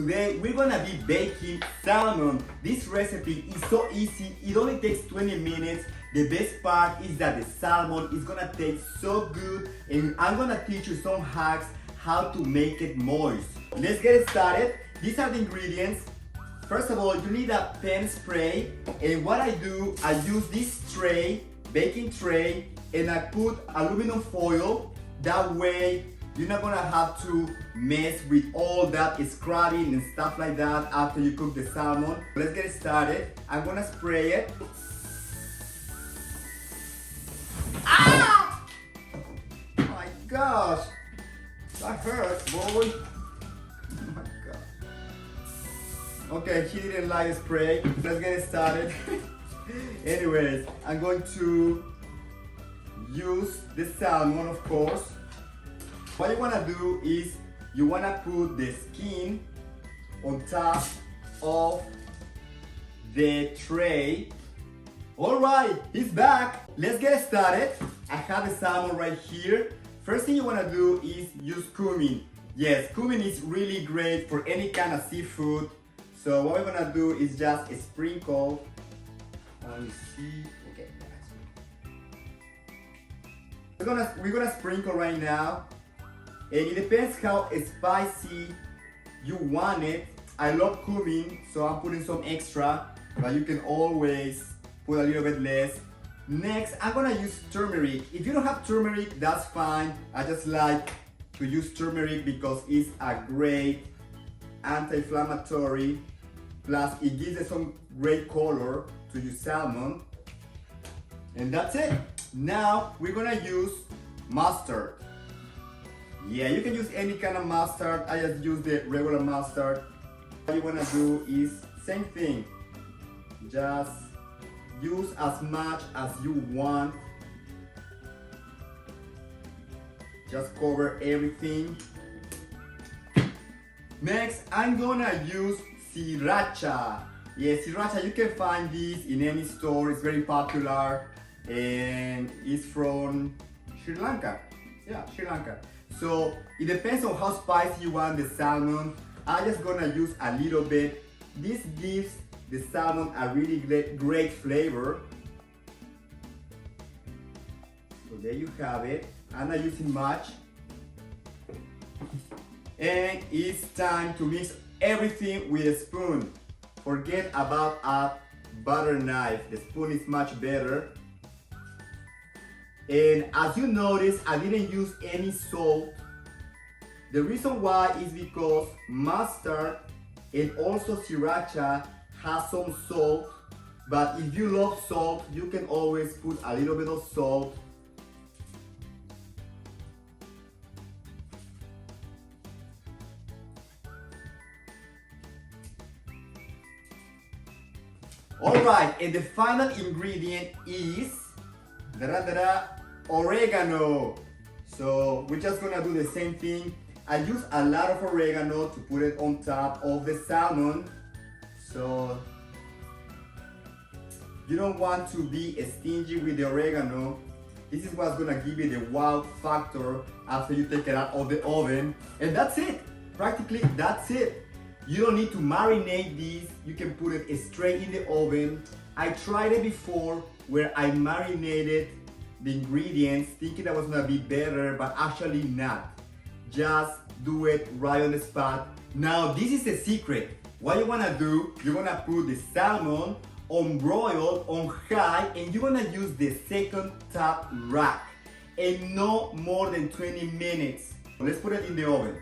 Today we're gonna be baking salmon. This recipe is so easy, it only takes 20 minutes. The best part is that the salmon is gonna taste so good, and I'm gonna teach you some hacks how to make it moist. Let's get started. These are the ingredients. First of all, you need a pen spray, and what I do, I use this tray, baking tray, and I put aluminum foil. That way you're not gonna have to mess with all that scrubbing and stuff like that after you cook the salmon. Let's get started. I'm gonna spray it. Ah! Oh my gosh, that hurts, boy. Oh my god. Okay, he didn't like the spray. Let's get started. Anyways, I'm going to use the salmon, of course. What you wanna do is you wanna put the skin on top of the tray. All right, he's back. Let's get started. I have the salmon right here. First thing you wanna do is use cumin. Yes, cumin is really great for any kind of seafood. So what we're gonna do is just sprinkle. Let me see. Okay, we're gonna sprinkle right now. And it depends how spicy you want it. I love cumin, so I'm putting some extra, but you can always put a little bit less. Next, I'm gonna use turmeric. If you don't have turmeric, that's fine. I just like to use turmeric because it's a great anti-inflammatory. Plus, it gives it some great color to your salmon. And that's it. Now, we're gonna use mustard. Yeah, you can use any kind of mustard. I just use the regular mustard. What you wanna do is same thing. Just use as much as you want. Just cover everything. Next, I'm gonna use Sriracha. Yeah, Sriracha, you can find this in any store. It's very popular and it's from Sri Lanka. Yeah, Sri Lanka. So it depends on how spicy you want the salmon. I'm just gonna use a little bit. This gives the salmon a really great flavor. So there you have it. I'm not using much. And it's time to mix everything with a spoon. Forget about a butter knife. The spoon is much better. And as you notice, I didn't use any salt. The reason why is because mustard and also Sriracha has some salt. But if you love salt, you can always put a little bit of salt. Alright, and the final ingredient is oregano. So we're just gonna do the same thing. I use a lot of oregano to put it on top of the salmon. So you don't want to be stingy with the oregano. This is what's gonna give you the wow factor after you take it out of the oven. And that's it. Practically, that's it. You don't need to marinate these. You can put it straight in the oven. I tried it before where I marinated the ingredients thinking that was gonna be better, but actually not. Just do it right on the spot. Now this is the secret. What you wanna do, you're gonna put the salmon on broil on high, and you're gonna use the second top rack, and no more than 20 minutes. Let's put it in the oven.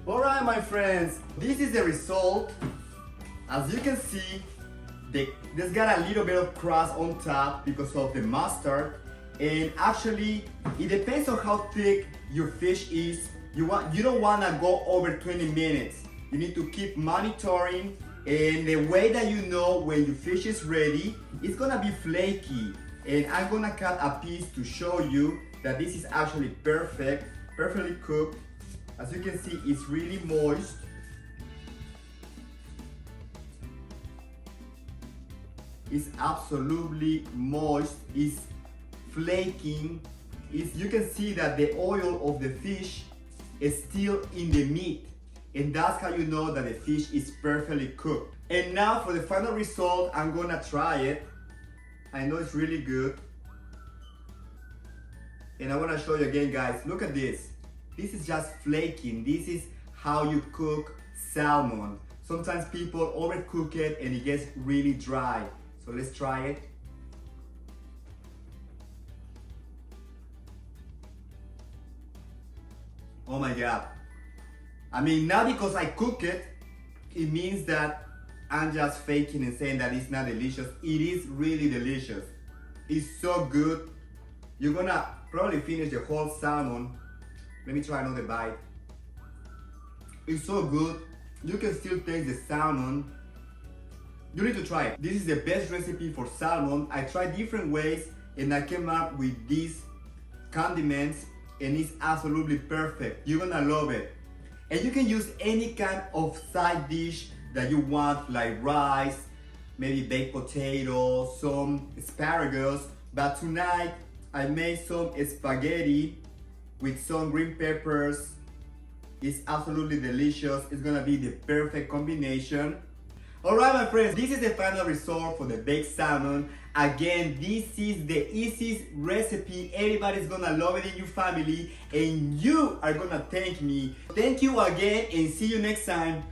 Alright my friends, this is the result. As you can see, there's got a little bit of crust on top because of the mustard. And actually, it depends on how thick your fish is. You don't wanna go over 20 minutes. You need to keep monitoring, and the way that you know when your fish is ready, it's gonna be flaky. And I'm gonna cut a piece to show you that this is actually perfectly cooked. As you can see, it's really moist. It's absolutely moist. It's flaking. You can see that the oil of the fish is still in the meat. And that's how you know that the fish is perfectly cooked. And now for the final result, I'm gonna try it. I know it's really good. And I wanna show you again, guys. Look at this. This is just flaking. This is how you cook salmon. Sometimes people overcook it and it gets really dry. So let's try it. Oh my God. I mean, not because I cook it, it means that I'm just faking and saying that it's not delicious. It is really delicious. It's so good. You're gonna probably finish the whole salmon. Let me try another bite. It's so good. You can still taste the salmon. You need to try it. This is the best recipe for salmon. I tried different ways and I came up with these condiments and it's absolutely perfect. You're gonna love it. And you can use any kind of side dish that you want, like rice, maybe baked potato, some asparagus. But tonight I made some spaghetti with some green peppers. It's absolutely delicious. It's gonna be the perfect combination. Alright my friends, this is the final result for the baked salmon. Again, this is the easiest recipe. Everybody's gonna love it in your family and you are gonna thank me. Thank you again and see you next time.